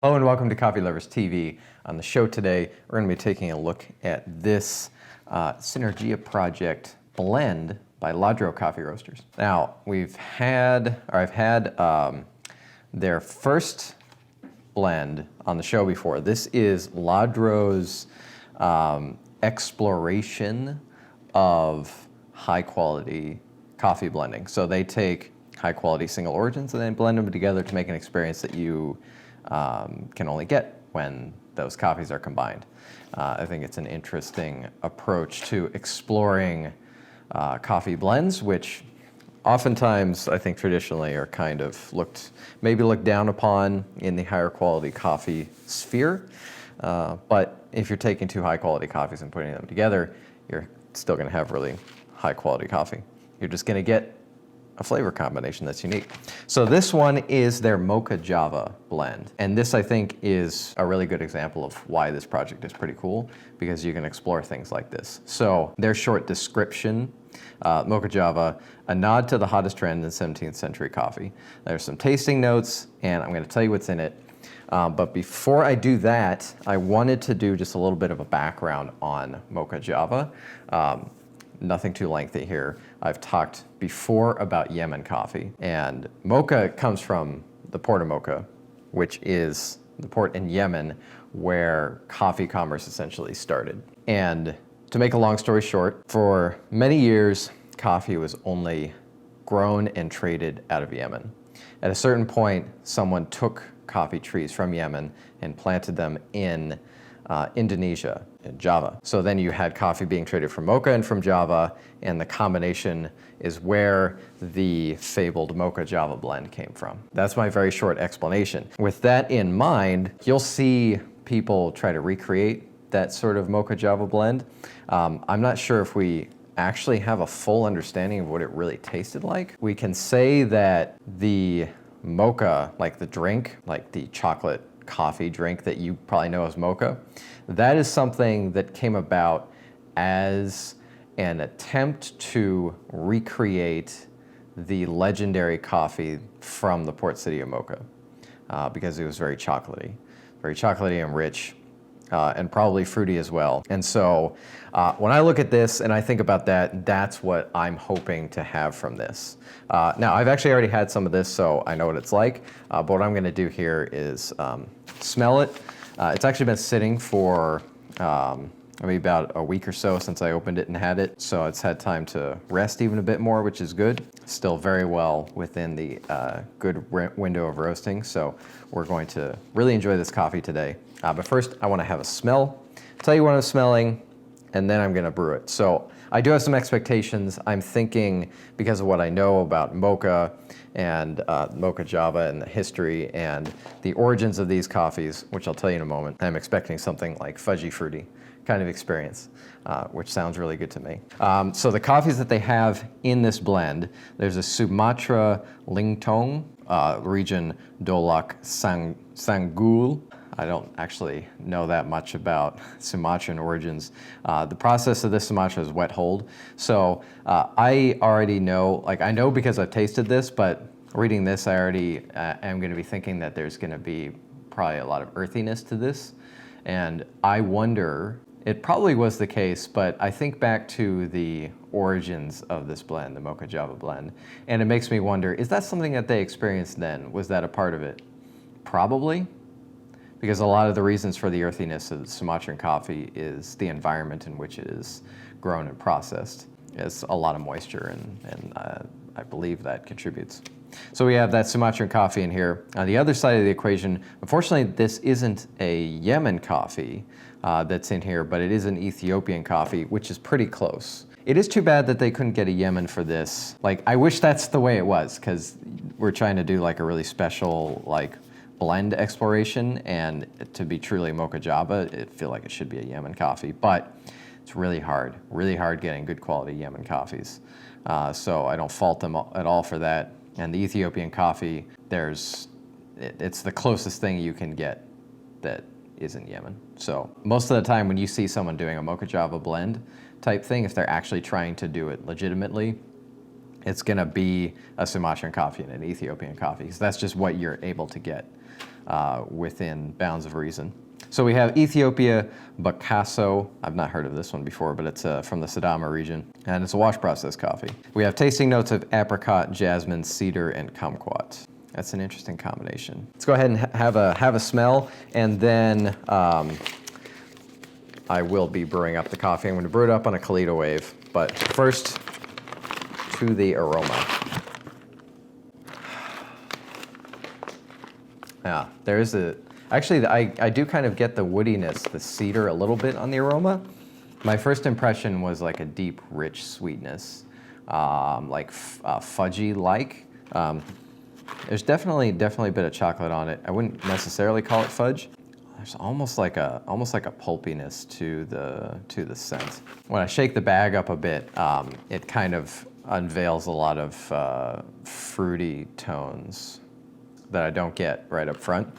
Hello and welcome to Coffee Lovers TV. On the show today, we're going to be taking a look at this Sinergia Project blend by Ladro coffee roasters. Now, I've had their first blend on the show before. This is Ladro's exploration of high quality coffee blending. So they take high quality single origins and then blend them together to make an experience that you can only get when those coffees are combined. I think it's an interesting approach to exploring coffee blends, which oftentimes I think traditionally are kind of looked down upon in the higher quality coffee sphere. But if you're taking two high quality coffees and putting them together, you're still going to have really high quality coffee. You're just going to get a flavor combination that's unique. So this one is their Mocha Java blend. And this, I think, is a really good example of why this project is pretty cool, because you can explore things like this. So their short description, Mocha Java, a nod to the hottest trend in 17th century coffee. There's some tasting notes, and I'm gonna tell you what's in it. But before I do that, I wanted to do just a little bit of a background on Mocha Java. Nothing too lengthy here. I've talked before about Yemen coffee, and Mocha comes from the port of Mocha, which is the port in Yemen where coffee commerce essentially started. And to make a long story short, for many years, coffee was only grown and traded out of Yemen. At a certain point, someone took coffee trees from Yemen and planted them in Indonesia, in Java. So then you had coffee being traded from Mocha and from Java, and the combination is where the fabled Mocha Java blend came from. That's my very short explanation. With that in mind, you'll see people try to recreate that sort of Mocha Java blend. I'm not sure if we actually have a full understanding of what it really tasted like. We can say that the mocha, like the drink, like the chocolate coffee drink that you probably know as mocha, that is something that came about as an attempt to recreate the legendary coffee from the port city of Mocha, because it was very chocolatey and rich, and probably fruity as well. And so when I look at this and I think about that, that's what I'm hoping to have from this. Now, I've actually already had some of this, so I know what it's like. But what I'm going to do here is smell it. It's actually been sitting for maybe about a week or so since I opened it and had it. So it's had time to rest even a bit more, which is good. Still very well within the good window of roasting. So we're going to really enjoy this coffee today. But first, I want to have a smell, tell you what I'm smelling, and then I'm going to brew it. So I do have some expectations. I'm thinking, because of what I know about Mocha and Mocha Java and the history and the origins of these coffees, which I'll tell you in a moment, I'm expecting something like fudgy fruity kind of experience, which sounds really good to me. So the coffees that they have in this blend, there's a Sumatra Lingtong, region Dolok Sanggul. I don't actually know that much about Sumatran origins. The process of this Sumatra is wet hold. So I already know, I know because I've tasted this, but reading this, I already am going to be thinking that there's going to be probably a lot of earthiness to this. And I wonder, it probably was the case, but I think back to the origins of this blend, the Mocha Java blend, and it makes me wonder, is that something that they experienced then? Was that a part of it? Probably. Because a lot of the reasons for the earthiness of Sumatran coffee is the environment in which it is grown and processed. It's a lot of moisture, and I believe that contributes. So we have that Sumatran coffee in here. On the other side of the equation, unfortunately, this isn't a Yemen coffee that's in here, but it is an Ethiopian coffee, which is pretty close. It is too bad that they couldn't get a Yemen for this. I wish that's the way it was, because we're trying to do a really special blend exploration, and to be truly Mocha Java, I feel like it should be a Yemen coffee, but it's really hard getting good quality Yemen coffees. So I don't fault them at all for that. And the Ethiopian coffee, it's the closest thing you can get that isn't Yemen. So most of the time when you see someone doing a Mocha Java blend, type thing, if they're actually trying to do it legitimately, it's going to be a Sumatran coffee and an Ethiopian coffee, because that's just what you're able to get within bounds of reason. So we have Ethiopia Bakasso. I've not heard of this one before, but it's from the Sidama region, and it's a wash process coffee. We have tasting notes of apricot, jasmine, cedar, and kumquat. That's an interesting combination. Let's go ahead and have a smell, and then I will be brewing up the coffee. I'm going to brew it up on a Kalita wave, but first to the aroma. Yeah, there is actually, I do kind of get the woodiness, the cedar a little bit on the aroma. My first impression was like a deep, rich sweetness, like fudgy-like. There's definitely a bit of chocolate on it. I wouldn't necessarily call it fudge. There's almost like a pulpiness to the scent. When I shake the bag up a bit, it kind of unveils a lot of fruity tones that I don't get right up front.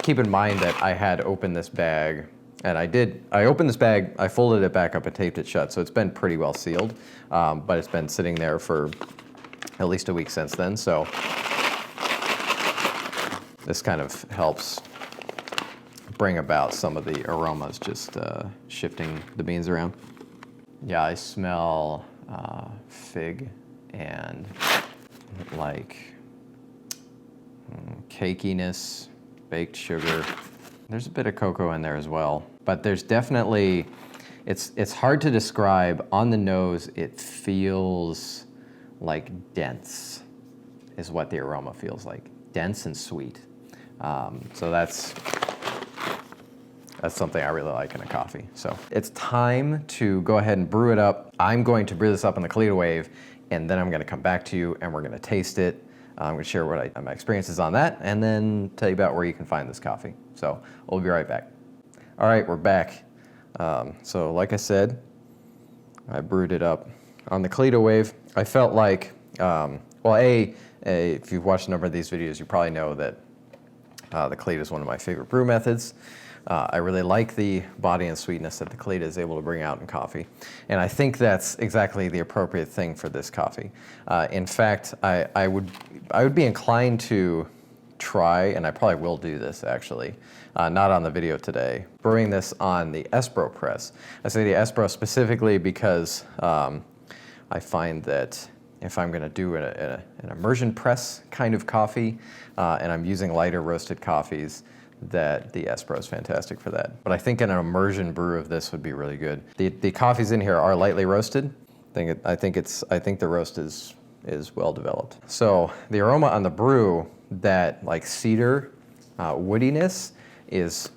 Keep in mind that I had opened this bag, and I opened this bag, I folded it back up and taped it shut, so it's been pretty well sealed, but it's been sitting there for at least a week since then, so this kind of helps bring about some of the aromas, just shifting the beans around. Yeah, I smell fig and like cakiness, baked sugar. There's a bit of cocoa in there as well, but there's definitely, it's hard to describe. On the nose, it feels like dense, is what the aroma feels like. Dense and sweet. So that's something I really like in a coffee. So it's time to go ahead and brew it up. I'm going to brew this up in the Kalita wave, and then I'm going to come back to you and we're going to taste it. I'm going to share what my experiences on that, and then tell you about where you can find this coffee. So we'll be right back. All right, we're back. So like I said, I brewed it up on the Kalita wave. I felt like, if you've watched a number of these videos, you probably know that the Kalita is one of my favorite brew methods. I really like the body and sweetness that the Kalita is able to bring out in coffee. And I think that's exactly the appropriate thing for this coffee. In fact, I would be inclined to try, and I probably will do this actually, not on the video today, brewing this on the Espro press. I say the Espro specifically because I find that if I'm going to do an immersion press kind of coffee, and I'm using lighter roasted coffees, that the Espro is fantastic for that. But I think an immersion brew of this would be really good. The coffees in here are lightly roasted. I think the roast is well developed. So the aroma on the brew, that like cedar woodiness, is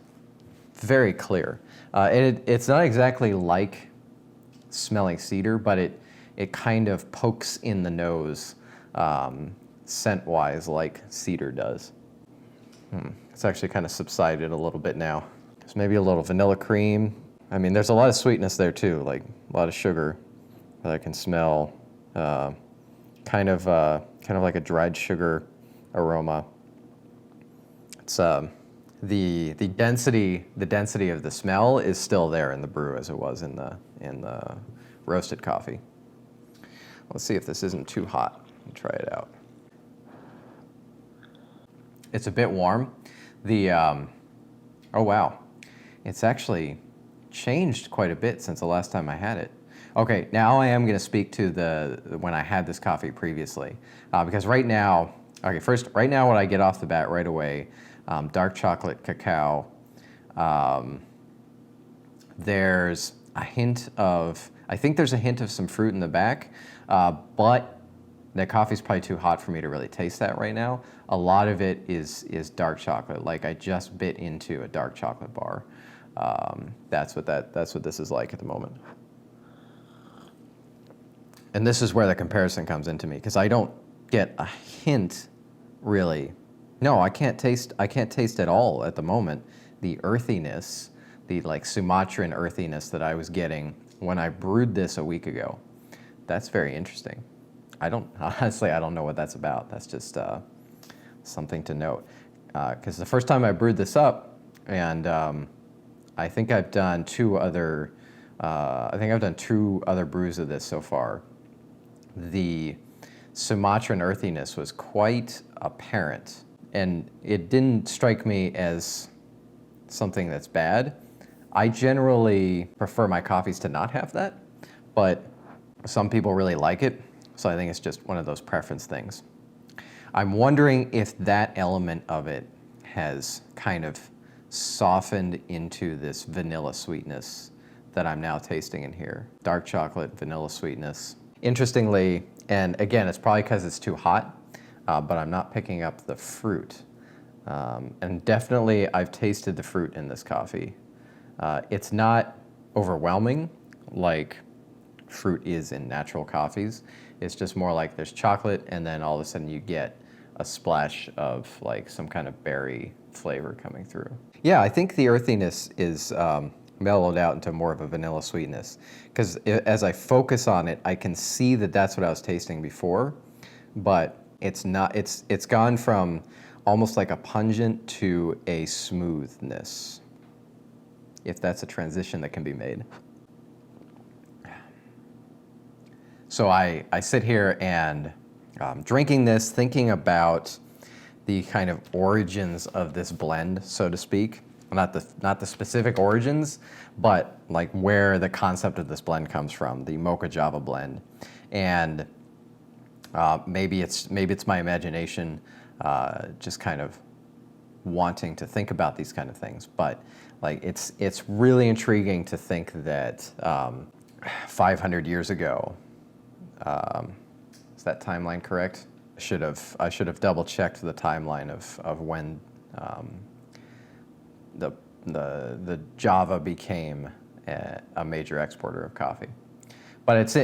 very clear. It's not exactly like smelling cedar, but it kind of pokes in the nose scent-wise like cedar does. It's actually kind of subsided a little bit now. There's maybe a little vanilla cream. I mean, there's a lot of sweetness there too, like a lot of sugar that I can smell. Kind of like a dried sugar aroma. It's the density of the smell is still there in the brew as it was in the roasted coffee. Let's see if this isn't too hot. Try it out. It's a bit warm. Oh wow, it's actually changed quite a bit since the last time I had it. Okay, now I am going to speak to when I had this coffee previously, because right now what I get off the bat right away, dark chocolate cacao. There's a hint of, I think there's a hint of some fruit in the back, but the coffee's probably too hot for me to really taste that right now. A lot of it is dark chocolate. Like I just bit into a dark chocolate bar. That's what this is like at the moment. And this is where the comparison comes into me, because I don't get a hint, really. No, I can't taste at all at the moment the earthiness, the like Sumatran earthiness that I was getting when I brewed this a week ago. That's very interesting. I don't know what that's about. That's just something to note. Because the first time I brewed this up, and I think I've done 2 other I think I've done 2 other brews of this so far. The Sumatran earthiness was quite apparent, and it didn't strike me as something that's bad. I generally prefer my coffees to not have that, but some people really like it, so I think it's just one of those preference things. I'm wondering if that element of it has kind of softened into this vanilla sweetness that I'm now tasting in here. Dark chocolate, vanilla sweetness. Interestingly, and again, it's probably because it's too hot, but I'm not picking up the fruit. And definitely I've tasted the fruit in this coffee. It's not overwhelming like fruit is in natural coffees. It's just more like there's chocolate, and then all of a sudden you get a splash of like some kind of berry flavor coming through. Yeah, I think the earthiness is mellowed out into more of a vanilla sweetness, because as I focus on it, I can see that that's what I was tasting before, but it's not. It's gone from almost like a pungent to a smoothness, if that's a transition that can be made. So I sit here and drinking this, thinking about the kind of origins of this blend, so to speak. Not the specific origins, but like where the concept of this blend comes from, the Mocha Java blend. And maybe it's my imagination just kind of wanting to think about these kind of things. But like it's really intriguing to think that 500 years ago, is that timeline correct? I should have double checked the timeline of when the Java became a major exporter of coffee. But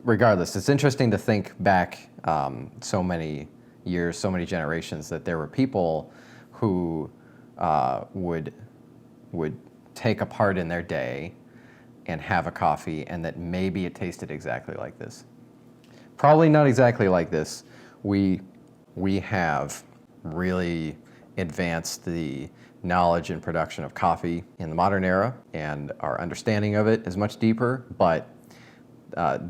regardless, it's interesting to think back so many years, so many generations, that there were people who would take a part in their day and have a coffee, and that maybe it tasted exactly like this. Probably not exactly like this. We have really advanced the knowledge and production of coffee in the modern era, and our understanding of it is much deeper, but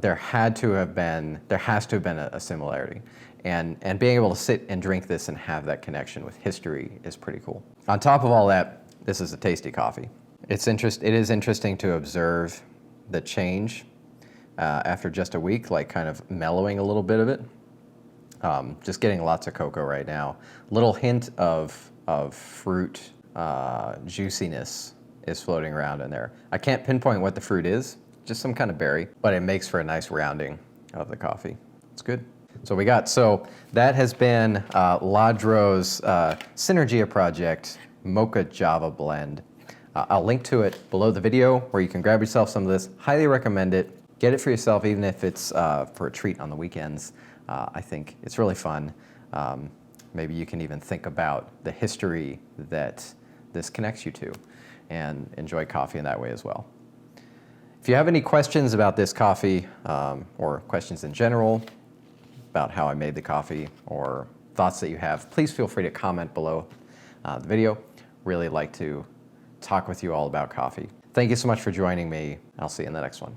there has to have been a similarity. And being able to sit and drink this and have that connection with history is pretty cool. On top of all that, this is a tasty coffee. It is interesting to observe the change after just a week, like kind of mellowing a little bit of it. Just getting lots of cocoa right now. Little hint of fruit juiciness is floating around in there. I can't pinpoint what the fruit is, just some kind of berry, but it makes for a nice rounding of the coffee. It's good. So that has been Ladro's Sinergia Project Mocha Java blend. I'll link to it below the video where you can grab yourself some of this. Highly recommend it. Get it for yourself, even if it's for a treat on the weekends. I think it's really fun. Maybe you can even think about the history that this connects you to and enjoy coffee in that way as well. If you have any questions about this coffee or questions in general about how I made the coffee or thoughts that you have, please feel free to comment below the video. Really like to talk with you all about coffee. Thank you so much for joining me. I'll see you in the next one.